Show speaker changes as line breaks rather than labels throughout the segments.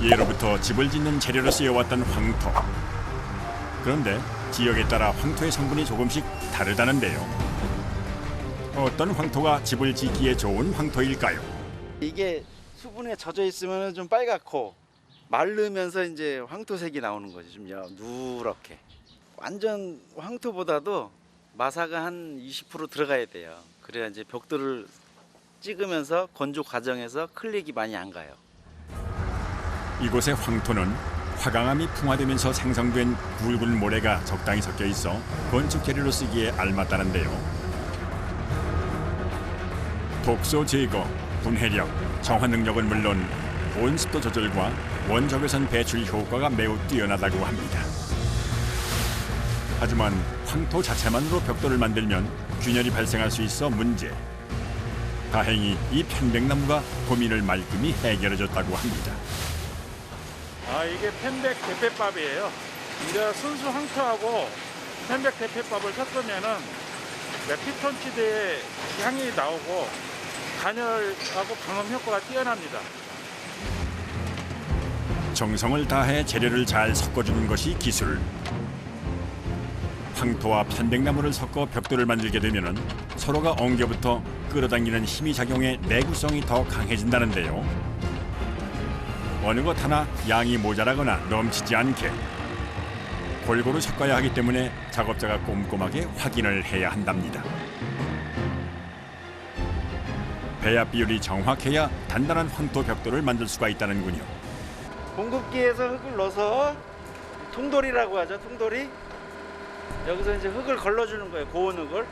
예로부터 집을 짓는 재료로 쓰여왔던 황토. 그런데 지역에 따라 황토의 성분이 조금씩 다르다는데요. 어떤 황토가 집을 짓기에 좋은 황토일까요?
이게 수분에 젖어 있으면 좀 빨갛고 마르면서 이제 황토색이 나오는 거지. 좀 누렇게. 완전 황토보다도 마사가 한 20% 들어가야 돼요. 그래야 이제 벽돌을 찍으면서 건조 과정에서 클릭이 많이 안 가요.
이곳의 황토는 화강암이 풍화되면서 생성된 굵은 모래가 적당히 섞여 있어 건축 재료로 쓰기에 알맞다는데요. 독소 제거, 분해력, 정화 능력은 물론 온습도 조절과 원적외선 배출 효과가 매우 뛰어나다고 합니다. 하지만 황토 자체만으로 벽돌을 만들면 균열이 발생할 수 있어 문제. 다행히 이 편백나무가 고민을 말끔히 해결해줬다고 합니다.
이게 편백 대패밥이에요. 이제 순수 황토하고 편백 대패밥을 섞으면은 피톤치드의 향이 나오고 단열하고 방음 효과가 뛰어납니다.
정성을 다해 재료를 잘 섞어주는 것이 기술. 황토와 편백나무를 섞어 벽돌을 만들게 되면 서로가 엉겨붙어 끌어당기는 힘이 작용해 내구성이 더 강해진다는데요. 어느 것 하나 양이 모자라거나 넘치지 않게 골고루 섞어야 하기 때문에 작업자가 꼼꼼하게 확인을 해야 한답니다. 배합 비율이 정확해야 단단한 황토 벽돌을 만들 수가 있다는군요.
공급기에서 흙을 넣어서 통돌이라고 하죠. 통돌이. 여기서 이제 흙을 걸러주는 거예요. 고운 흙을.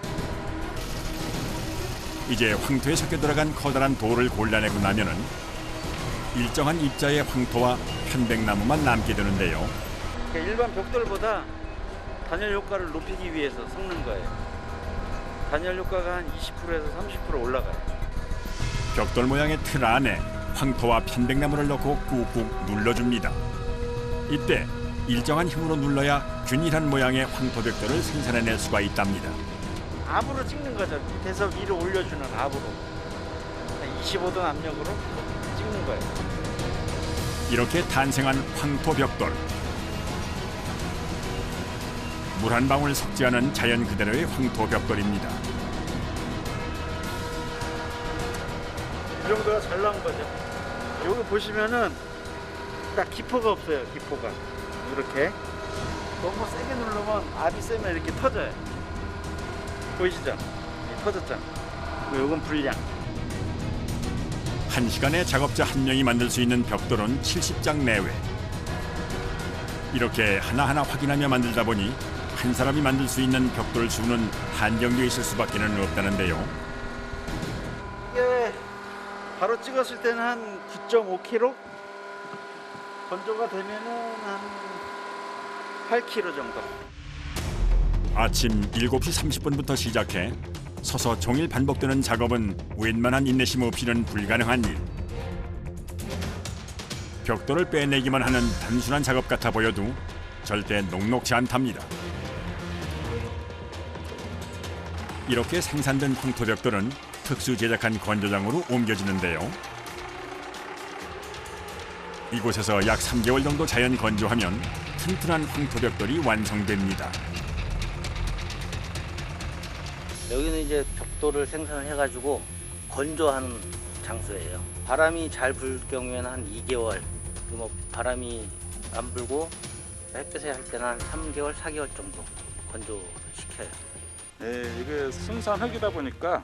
이제 황토에 섞여 들어간 커다란 돌을 골라내고 나면은 일정한 입자의 황토와 편백나무만 남게 되는데요.
그러니까 일반 벽돌보다 단열 효과를 높이기 위해서 섞는 거예요. 단열 효과가 한 20%에서 30% 올라가요.
벽돌 모양의 틀 안에 황토와 편백나무를 넣고 꾹꾹 눌러줍니다. 이때 일정한 힘으로 눌러야 균일한 모양의 황토 벽돌을 생산해낼 수가 있답니다.
압으로 찍는 거죠. 밑에서 위로 올려주는 압으로. 25도 압력으로 찍는 거예요.
이렇게 탄생한 황토 벽돌. 물 한 방울 섞지 않은 자연 그대로의 황토 벽돌입니다.
이 정도가 잘 나온 거죠. 여기 보시면은 딱 기포가 없어요. 기포가 이렇게 너무 세게 누르면 압이 세면 이렇게 터져요. 보이시죠? 터졌죠. 요건 불량.
1시간에 작업자 한 명이 만들 수 있는 벽돌은 70장 내외. 이렇게 하나하나 확인하며 만들다 보니 한 사람이 만들 수 있는 벽돌 수는 한정되어 있을 수밖에 없다는데요.
이게 바로 찍었을 때는 한 9.5kg? 건조가 되면은 한 8kg 정도.
아침 7시 30분부터 시작해 서서 종일 반복되는 작업은 웬만한 인내심 없이는 불가능한 일. 벽돌을 빼내기만 하는 단순한 작업 같아 보여도 절대 녹록지 않답니다. 이렇게 생산된 황토 벽돌은 특수 제작한 건조장으로 옮겨지는데요. 이곳에서 약 3개월 정도 자연 건조하면 튼튼한 황토 벽돌이 완성됩니다.
여기는 이제 벽돌을 생산을 해가지고 건조하는 장소예요. 바람이 잘 불 경우에는 한 2개월, 뭐 바람이 안 불고 햇볕에 할 때는 한 3개월, 4개월 정도 건조시켜요.
네, 이게 순수한 흙이다 보니까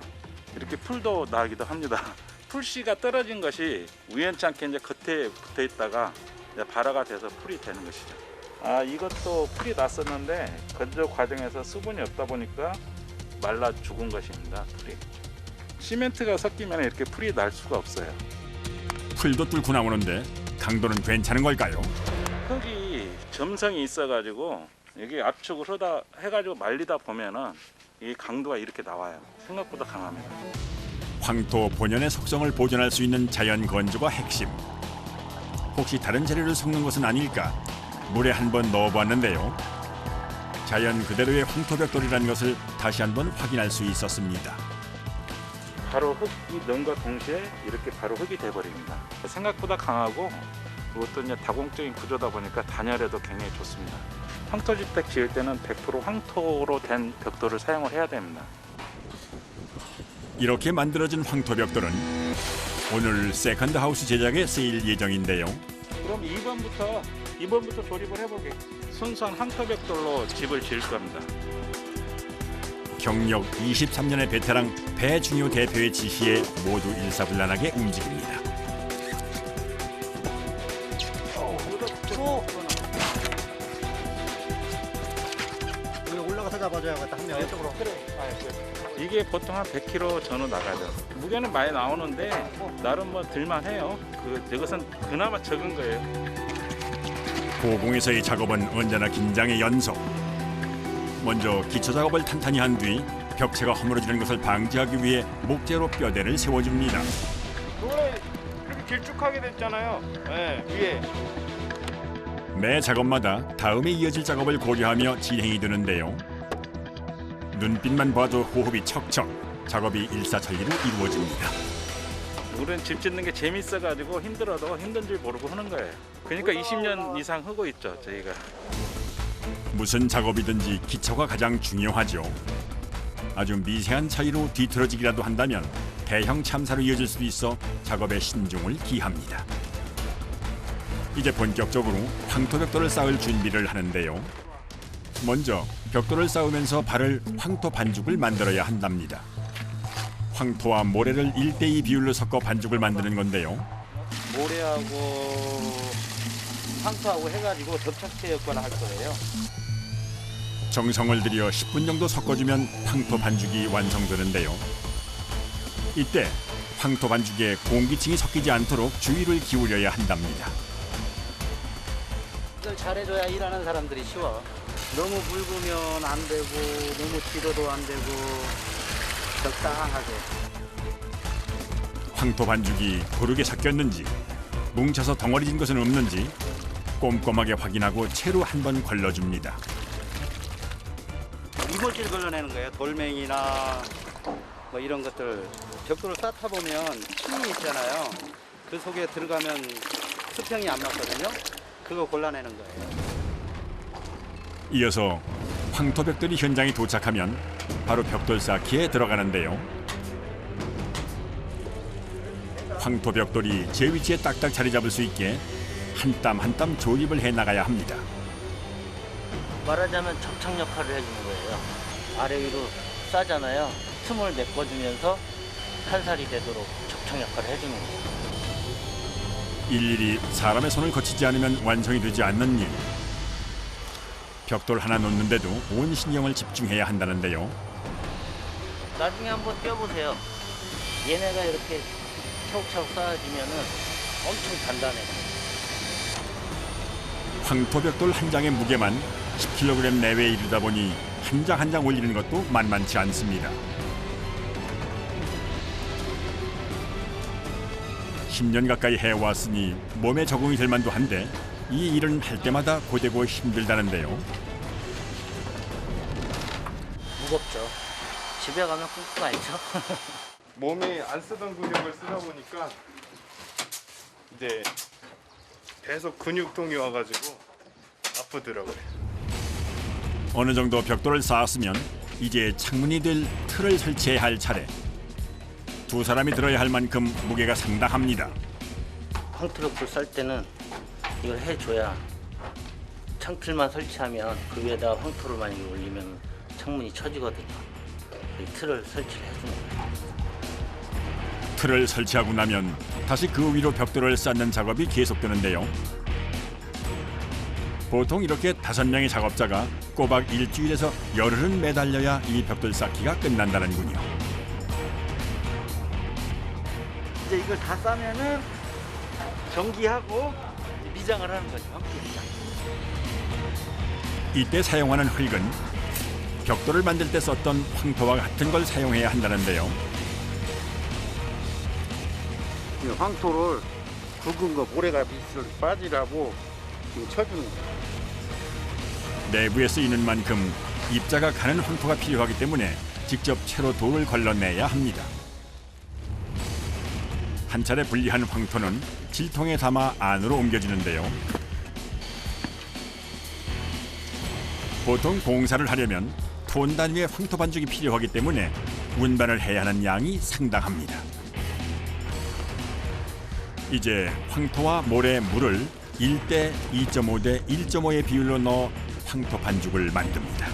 이렇게 풀도 나기도 합니다. 풀씨가 떨어진 것이 우연찮게 이제 겉에 붙어 있다가 이제 발화가 돼서 풀이 되는 것이죠. 이것도 풀이 났었는데 건조 과정에서 수분이 없다 보니까 말라 죽은 것입니다. 풀이. 시멘트가 섞이면 이렇게 풀이 날 수가 없어요.
풀도 뚫고 나오는데 강도는 괜찮은 걸까요?
흙이 점성이 있어가지고 여기 압축을 하다 해가지고 말리다 보면은 이 강도가 이렇게 나와요. 생각보다 강합니다.
황토 본연의 속성을 보존할 수 있는 자연 건조가 핵심. 혹시 다른 재료를 섞는 것은 아닐까 물에 한번 넣어보았는데요. 자연 그대로의 황토 벽돌이라는 것을 다시 한번 확인할 수 있었습니다.
바로 흙이 넣은 것 동시에 이렇게 바로 흙이 돼버립니다. 생각보다 강하고 그것도 이제 다공적인 구조다 보니까 단열에도 굉장히 좋습니다. 황토주택 지을 때는 100% 황토로 된 벽돌을 사용을 해야 됩니다.
이렇게 만들어진 황토 벽돌은 오늘 세컨드 하우스 제작에 쓰일 예정인데요.
그럼 2번부터 조립을 해보게. 순수한 황토 벽돌로 집을 지을 겁니다.
경력 23년의 베테랑 배준효 대표의 지시에 모두 일사불란하게 움직입니다.
여기 올라가서 잡아줘야겠다. 한 명 이쪽으로.
이게 보통 한 100kg 전후 나가죠. 무게는 많이 나오는데 나름 뭐 들만해요. 이것은 그나마 적은 거예요.
고공에서의 작업은 언제나 긴장의 연속. 먼저 기초 작업을 탄탄히 한 뒤 벽체가 허물어지는 것을 방지하기 위해 목재로 뼈대를 세워줍니다.
노래 그렇게 길쭉하게 됐잖아요. 네, 위에.
매 작업마다 다음에 이어질 작업을 고려하며 진행이 되는데요. 눈빛만 봐도 호흡이 척척, 작업이 일사천리로 이루어집니다.
우리는 집 짓는 게 재밌어가지고 힘들어도 힘든 줄 모르고 하는 거예요. 그러니까 20년 이상 하고 있죠, 저희가.
무슨 작업이든지 기초가 가장 중요하죠. 아주 미세한 차이로 뒤틀어지기라도 한다면 대형 참사로 이어질 수도 있어 작업에 신중을 기합니다. 이제 본격적으로 황토 벽돌을 쌓을 준비를 하는데요. 먼저 벽돌을 쌓으면서 바를 황토 반죽을 만들어야 한답니다. 황토와 모래를 1:2 비율로 섞어 반죽을 만드는 건데요.
모래하고 황토하고 해가지고 접착제 역할을 할 거예요.
정성을 들여 10분 정도 섞어주면 황토 반죽이 완성되는데요. 이때 황토 반죽에 공기층이 섞이지 않도록 주의를 기울여야 한답니다.
이걸 잘해줘야 일하는 사람들이 쉬워. 너무 묽으면 안 되고 너무 길어도 안 되고 적당하게.
황토 반죽이 고르게 섞였는지 뭉쳐서 덩어리진 것은 없는지 꼼꼼하게 확인하고 채로 한 번 걸러줍니다.
이물질 걸러내는 거예요. 돌멩이나 뭐 이런 것들. 벽돌을 쌓다 보면 침이 있잖아요. 그 속에 들어가면 수평이 안 맞거든요. 그거 골라내는 거예요.
이어서 황토 벽돌이 현장에 도착하면 바로 벽돌 쌓기에 들어가는데요. 황토 벽돌이 제 위치에 딱딱 자리 잡을 수 있게 한 땀 한 땀 조립을 해 나가야 합니다.
말하자면 접착 역할을 해주는 거예요. 아래 위로 싸잖아요. 틈을 메꿔주면서 탄살이 되도록 접착 역할을 해주는 거예요.
일일이 사람의 손을 거치지 않으면 완성이 되지 않는 일. 벽돌 하나 놓는데도 온 신경을 집중해야 한다는데요.
나중에 한번 껴보세요. 얘네가 이렇게 차곡차곡 쌓아지면은 엄청 단단해요.
황토 벽돌 한 장의 무게만 10kg 내외에 이르다 보니 한 장 한 장 올리는 것도 만만치 않습니다. 10년 가까이 해왔으니 몸에 적응이 될 만도 한데 이 일은 할 때마다 고되고 힘들다는데요.
무겁죠. 집에 가면 끙끙 앓죠.
몸에 안 쓰던 근육을 쓰다 보니까 이제 계속 근육통이 와가지고 아프더라고요.
어느 정도 벽돌을 쌓았으면 이제 창문이 될 틀을 설치해야 할 차례. 두 사람이 들어야 할 만큼 무게가 상당합니다.
황토벽돌 쌀 때는 이걸 해줘야 창틀만 설치하면 그 위에다 황토를 많이 올리면 창문이 처지거든요. 이 틀을 설치를 해주는 거예요.
틀을 설치하고 나면 다시 그 위로 벽돌을 쌓는 작업이 계속되는데요. 보통 이렇게 5명의 작업자가 꼬박 일주일에서 열흘은 매달려야 이 벽돌 쌓기가 끝난다는군요.
이제 이걸 다 싸면은 정기하고 미장을 하는 거죠. 황토 미장.
이때 사용하는 흙은 벽돌을 만들 때 썼던 황토와 같은 걸 사용해야 한다는데요.
이 황토를 굵은 거 모래가 밑으로 빠지라고 지금 쳐주는 거예요.
내부에 쓰이는 만큼 입자가 가는 황토가 필요하기 때문에 직접 채로 돌을 걸러내야 합니다. 한 차례 분리한 황토는 질통에 담아 안으로 옮겨지는데요. 보통 공사를 하려면 톤 단위의 황토 반죽이 필요하기 때문에 운반을 해야 하는 양이 상당합니다. 이제 황토와 모래, 물을 1대 2.5대 1.5의 비율로 넣어 황토 반죽을 만듭니다.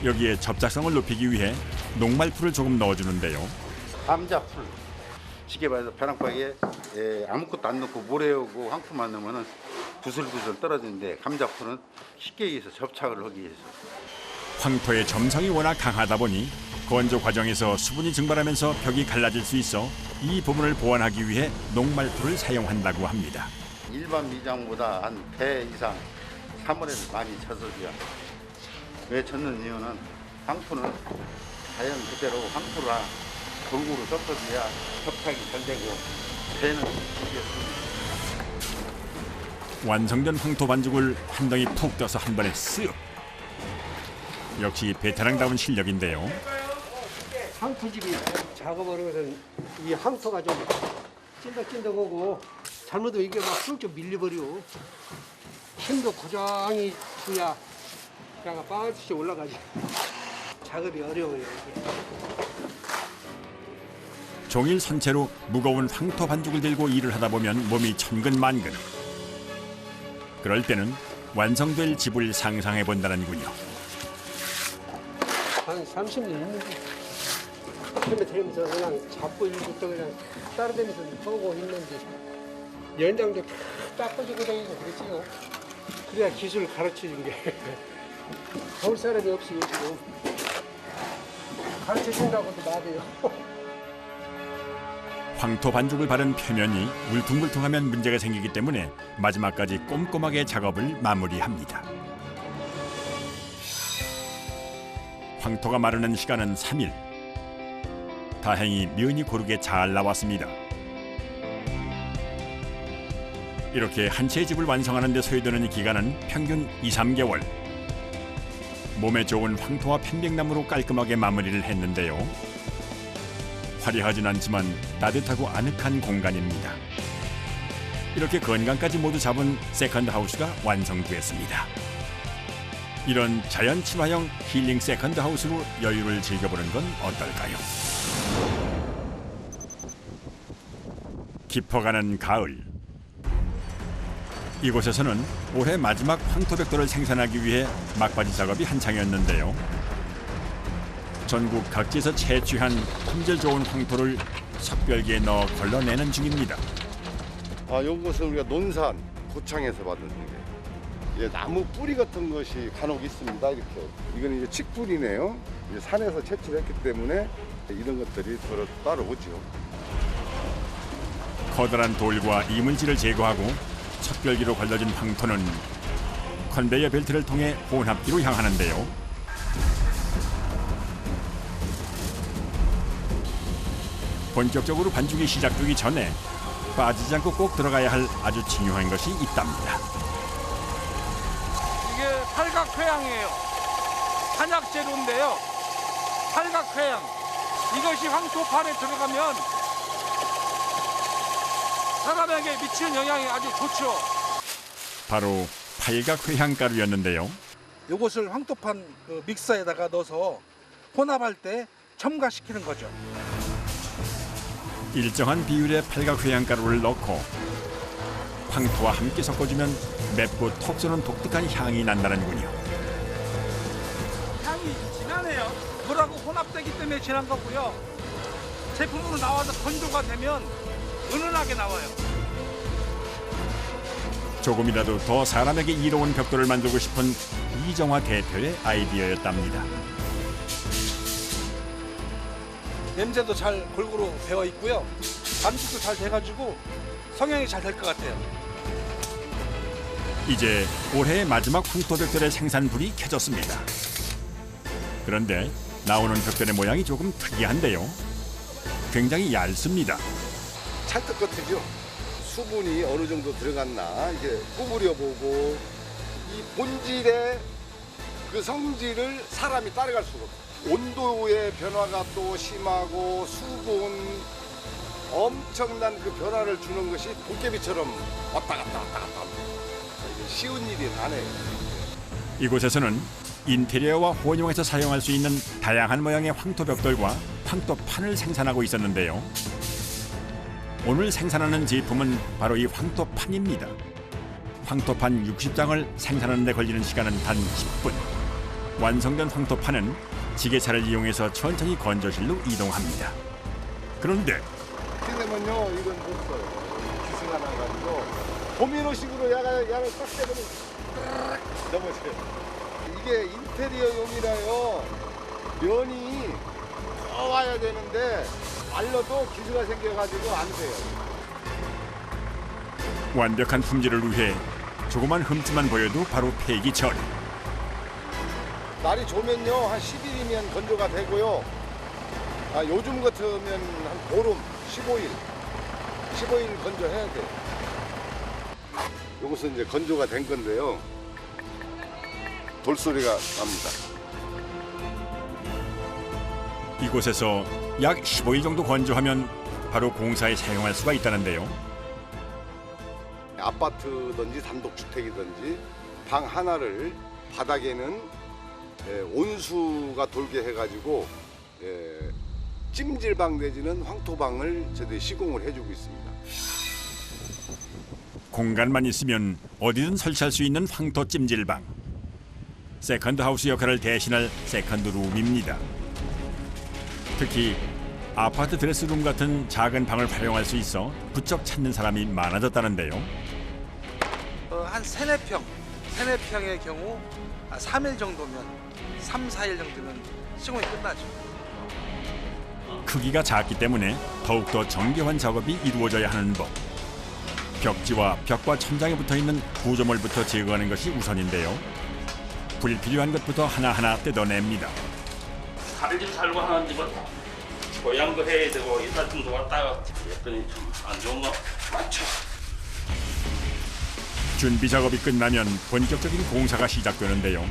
여기에 접착성을 높이기 위해 녹말풀을 조금 넣어주는데요.
감자풀 쉽게 말해서 벼랑박이에 아무것도 안 넣고 모래하고 황토만 넣으면 부슬부슬 떨어지는데 감자풀은 쉽게 해서 접착을 하기 위해서.
황토의 점성이 워낙 강하다 보니 건조 과정에서 수분이 증발하면서 벽이 갈라질 수 있어 이 부분을 보완하기 위해 녹말풀을 사용한다고 합니다.
일반 미장보다 한 배 이상 사물에를 많이 젖어줘야. 왜 젖는 이유는 황토는 자연 그대로 황토를 골고루 섞어줘야 접착이 잘 되고 배는 이게
완성된 황토 반죽을 한 덩이 푹 떠서 한 번에 쓱. 역시 베테랑다운 실력인데요.
황토집이 작업을 해서 이 황토가 좀 찐득찐득하고 잘못하면 이게 막 훌쩍 밀려버려. 힘도 고정히 줘야 그냥 빠듯이 올라가지. 작업이 어려워요 이게.
종일 선체로 무거운 황토 반죽을 들고 일을 하다 보면 몸이 천근만근. 그럴 때는 완성될 집을 상상해 본다는군요.
한 30년 있는데 헤매면서 그냥 잡고 일부터 그냥 따라다니면서 하고 있는데 연장도 딱 닦아주고 다니고 그랬지요. 그래야 기술을 가르쳐준 게 볼 사람이 없이 지금 가르쳐준다고도 말해요.
황토 반죽을 바른 표면이 울퉁불퉁하면 문제가 생기기 때문에 마지막까지 꼼꼼하게 작업을 마무리합니다. 황토가 마르는 시간은 3일. 다행히 면이 고르게 잘 나왔습니다. 이렇게 한 채의 집을 완성하는 데 소요되는 기간은 평균 2~3개월. 몸에 좋은 황토와 편백나무로 깔끔하게 마무리를 했는데요. 화려하진 않지만 따뜻하고 아늑한 공간입니다. 이렇게 건강까지 모두 잡은 세컨드 하우스가 완성됐습니다. 이런 자연 친화형 힐링 세컨드 하우스로 여유를 즐겨보는 건 어떨까요? 깊어가는 가을. 이곳에서는 올해 마지막 황토벽돌을 생산하기 위해 막바지 작업이 한창이었는데요. 전국 각지에서 채취한 품질 좋은 황토를 석별기에 넣어 걸러내는 중입니다.
요것은 우리가 논산 고창에서 받은 게 예, 나무 뿌리 같은 것이 간혹 있습니다. 이렇게 이건 이제 칡뿌리네요. 이제 산에서 채취를 했기 때문에 이런 것들이 따라오죠.
커다란 돌과 이물질을 제거하고 석별기로 걸러진 황토는 컨베이어 벨트를 통해 혼합기로 향하는데요. 본격적으로 반죽이 시작되기 전에 빠지지 않고 꼭 들어가야 할 아주 중요한 것이 있답니다.
이게 팔각회양이에요. 한약 재료인데요. 팔각회양. 이것이 황토판에 들어가면 사람에게 미치는 영향이 아주 좋죠.
바로 팔각회향가루였는데요.
이것을 황토판 믹서에다가 넣어서 혼합할 때 첨가시키는 거죠.
일정한 비율의 팔각회향가루를 넣고 황토와 함께 섞어주면 맵고 톡 쏘는 독특한 향이 난다는군요.
향이 진하네요. 물하고 혼합되기 때문에 진한 거고요. 제품으로 나와서 건조가 되면 은은하게 나와요.
조금이라도 더 사람에게 이로운 벽돌을 만들고 싶은 이정화 대표의 아이디어였답니다.
냄새도 잘 골고루 배어 있고요. 반죽도 잘 돼가지고 성형이 잘 될 것 같아요.
이제 올해의 마지막 황토벽돌의 생산불이 켜졌습니다. 그런데 나오는 벽돌의 모양이 조금 특이한데요. 굉장히 얇습니다.
찰떡 같으죠. 수분이 어느 정도 들어갔나 이렇게 구부려 보고 이 본질의 그 성질을 사람이 따라갈 수가 없어요. 온도의 변화가 또 심하고 수분 엄청난 그 변화를 주는 것이 도깨비처럼 왔다 갔다 합니다. 이게 쉬운 일이 아니에요.
이곳에서는 인테리어와 혼용해서 사용할 수 있는 다양한 모양의 황토벽돌과 황토판을 생산하고 있었는데요. 오늘 생산하는 제품은 바로 이 황토판입니다. 황토판 60장을 생산하는 데 걸리는 시간은 단 10분. 완성된 황토판은 지게차를 이용해서 천천히 건조실로 이동합니다. 그런데
그러면요, 이건 없어요. 기승가 나가지고 도미노식으로 야를 딱 때리면 넘어져요. 이게 인테리어용이라요. 면이 더 와야 되는데 말려도 기스가 생겨가지고 안 돼요.
완벽한 품질을 위해 조그만 흠집만 보여도 바로 폐기 처리.
날이 좋으면요, 한 10일이면 건조가 되고요. 요즘 같으면 한 보름, 15일 건조해야 돼요. 이것은 이제 건조가 된 건데요. 돌소리가 납니다.
이곳에서 약 15일 정도 건조하면 바로 공사에 사용할 수가 있다는데요.
아파트든지 단독주택이든지 방 하나를 바닥에는 온수가 돌게 해가지고 찜질방 내지는 황토방을 저희들이 시공을 해주고 있습니다.
공간만 있으면 어디든 설치할 수 있는 황토 찜질방. 세컨드 하우스 역할을 대신할 세컨드 룸입니다. 특히 아파트 드레스룸 같은 작은 방을 활용할 수 있어 부쩍 찾는 사람이 많아졌다는데요.
한 3-4평의 경우 3일 정도면 3-4일 정도면 시공이 끝나죠.
크기가 작기 때문에 더욱더 정교한 작업이 이루어져야 하는 법. 벽지와 벽과 천장에 붙어있는 구조물부터 제거하는 것이 우선인데요. 불필요한 것부터 하나하나 뜯어냅니다.
다른 집 살고 하는 집은 고양도 해야 되고 이따 좀 왔다가 여건이 좀 안 좋은 거 많죠.
준비 작업이 끝나면 본격적인 공사가 시작되는데요.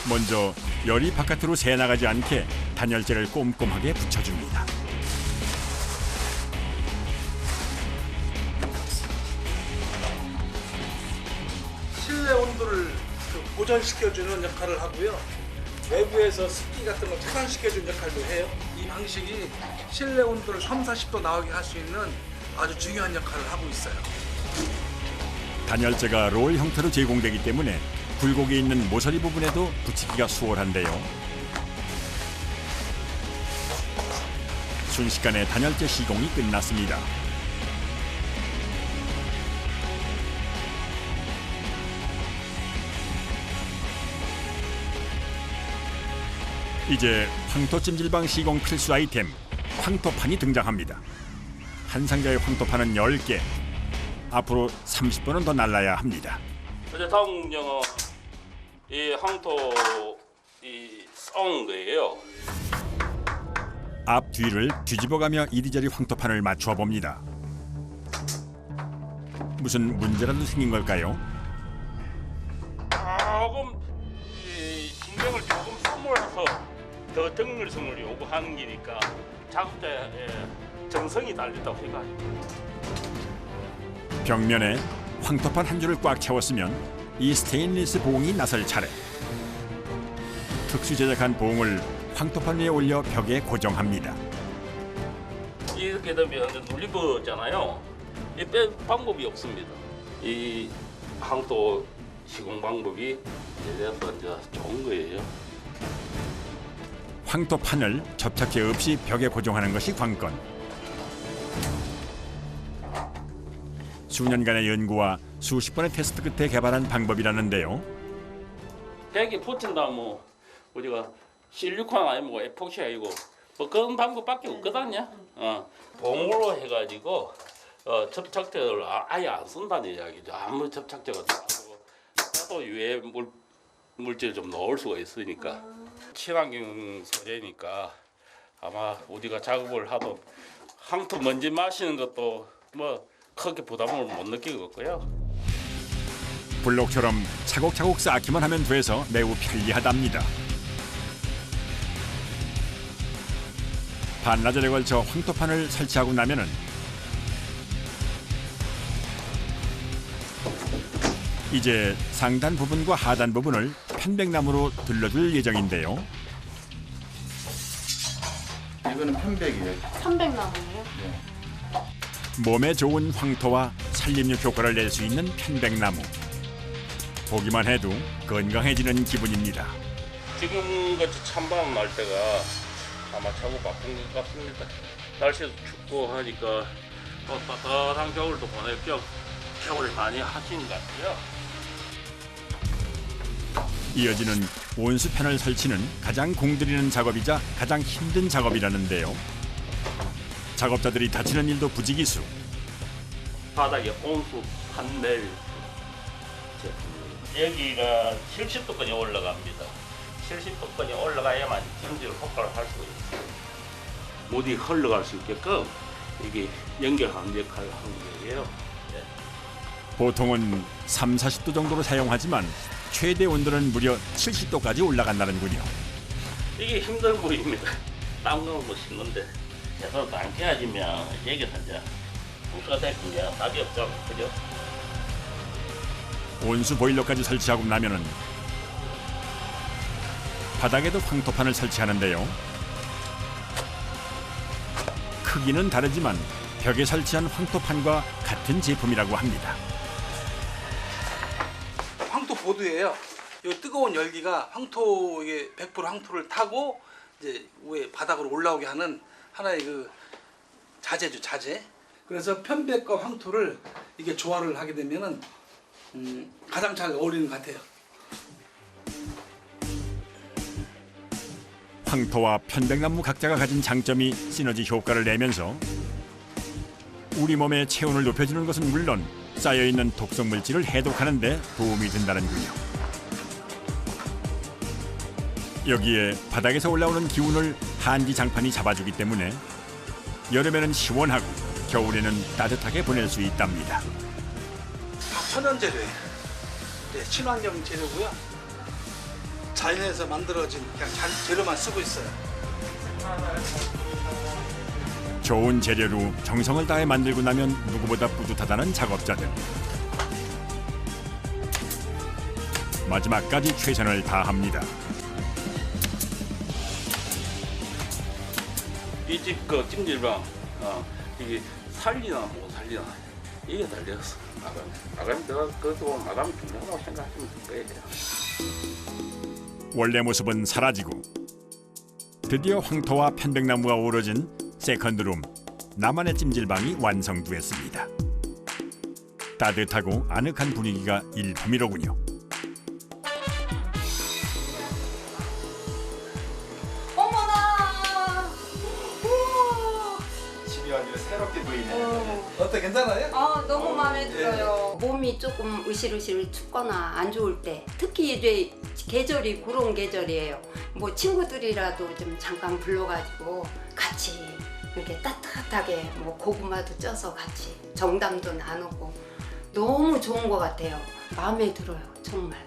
먼저 열이 바깥으로 새나가지 않게 단열재를 꼼꼼하게 붙여줍니다.
실내 온도를 보존시켜주는 역할을 하고요. 외부에서 습기 같은 거 차단시켜주는 역할도 해요. 이 방식이 실내 온도를 30-40도 나오게 할 수 있는 아주 중요한 역할을 하고 있어요.
단열재가 롤 형태로 제공되기 때문에 굴곡이 있는 모서리 부분에도 붙이기가 수월한데요. 순식간에 단열재 시공이 끝났습니다. 이제 황토 찜질방 시공 필수 아이템 황토판이 등장합니다. 한 상자의 황토판은 10개. 앞으로 30번은 더 날라야 합니다.
이제 다음 경우 이 황토 싸운 거예요.
앞 뒤를 뒤집어가며 이리저리 황토판을 맞추어 봅니다. 무슨 문제라도 생긴 걸까요?
조금 신경을 조금 소모해서 더 정밀성을 요구하는 게니까 작업자의 정성이 달렸다고 생각합니다.
벽면에 황토판 한 줄을 꽉 채웠으면 이 스테인리스 봉이 나설 차례. 특수 제작한 봉을 황토판 위에 올려 벽에 고정합니다.
이렇게 되면 눌리버잖아요. 이 뺄 방법이 없습니다. 이 황토 시공 방법이 이래서 이제 좋은 거예요.
황토판을 접착제 없이 벽에 고정하는 것이 관건. 수년간의 연구와 수십 번의 테스트 끝에 개발한 방법이라는데요.
벽에 붙인다 뭐 우리가 실리콘 아니면 뭐 에폭시 아니고 뭐 그런 방법밖에 없거든요. 봉으로 해가지고 접착제를 아예 안 쓴다는 이야기죠. 아무 접착제가 안 쓰고 또 유해 물질 좀 넣을 수가 있으니까 친환경 소재니까 아마 우리가 작업을 하도 황토 먼지 마시는 것도 뭐 크게 부담을 못 느끼겠고요.
블록처럼 차곡차곡 쌓기만 하면 돼서 매우 편리하답니다. 반나절에 걸쳐 황토판을 설치하고 나면은 이제 상단 부분과 하단 부분을 편백나무로 둘러줄 예정인데요.
이거는 편백이에요.
편백나무예요?
몸에 좋은 황토와 산림육 효과를 낼 수 있는 편백나무. 보기만 해도 건강해지는 기분입니다.
지금 같이 찬바람 날 때가 아마 최고 바쁜 것 같습니다. 날씨도 춥고 하니까 따뜻한 겨울도 보낼 겸 겨울을 많이 하시는 것 같아요.
이어지는 온수팬을 설치는 가장 공들이는 작업이자 가장 힘든 작업이라는데요. 작업자들이 다치는 일도 부지기수.
바닥에 온수 판넬 여기가 70도까지 올라갑니다. 70도까지 올라가야만 찜질 효과를 할 수 있어요. 물이 흘러갈 수 있게끔 이게 연결하는 역할을 하는 거예요.
보통은 3, 40도 정도로 사용하지만 최대 온도는 무려 70도까지 올라간다는군요.
이게 힘든 부위입니다. 땀을 못 씻는데 계속 당겨지면 여기서 이제 붓가 되면 답이 없죠. 그죠?
온수 보일러까지 설치하고 나면은 바닥에도 황토판을 설치하는데요. 크기는 다르지만 벽에 설치한 황토판과 같은 제품이라고 합니다.
황토 보드예요. 이 뜨거운 열기가 황토 이게 100% 황토를 타고 이제 위에 바닥으로 올라오게 하는 하나의 그 자재죠, 자재. 그래서 편백과 황토를 이게 조화를 하게 되면은 가장 잘 어울리는 것 같아요.
황토와 편백나무 각자가 가진 장점이 시너지 효과를 내면서 우리 몸의 체온을 높여주는 것은 물론 쌓여있는 독성 물질을 해독하는 데 도움이 된다는군요. 여기에 바닥에서 올라오는 기운을 한지 장판이 잡아주기 때문에 여름에는 시원하고 겨울에는 따뜻하게 보낼 수 있답니다.
천연 재료예요. 네, 친환경 재료고요. 자연에서 만들어진 그냥 재료만 쓰고 있어요.
좋은 재료로 정성을 다해 만들고 나면 누구보다 뿌듯하다는 작업자들. 마지막까지 최선을 다합니다.
이 집 그 찜질방 이게 살리나 못 살리나 이게 달렸어. 마감이 내가 그래도 마감이 중요하다고 생각하시면 될 거예요.
원래 모습은 사라지고 드디어 황토와 편백나무가 어우러진 세컨드룸 나만의 찜질방이 완성되었습니다. 따뜻하고 아늑한 분위기가 일품이로군요.
어머나! 우와!
집이 완전 새롭게 보이네.
어때, 괜찮아요?
너무 마음에 들어요. 몸이 조금 으실으실 춥거나 안 좋을 때 특히 이제 계절이 그런 계절이에요. 뭐 친구들이라도 좀 잠깐 불러가지고 같이 이렇게 따뜻하게 뭐 고구마도 쪄서 같이 정담도 나누고 너무 좋은 것 같아요. 마음에 들어요, 정말.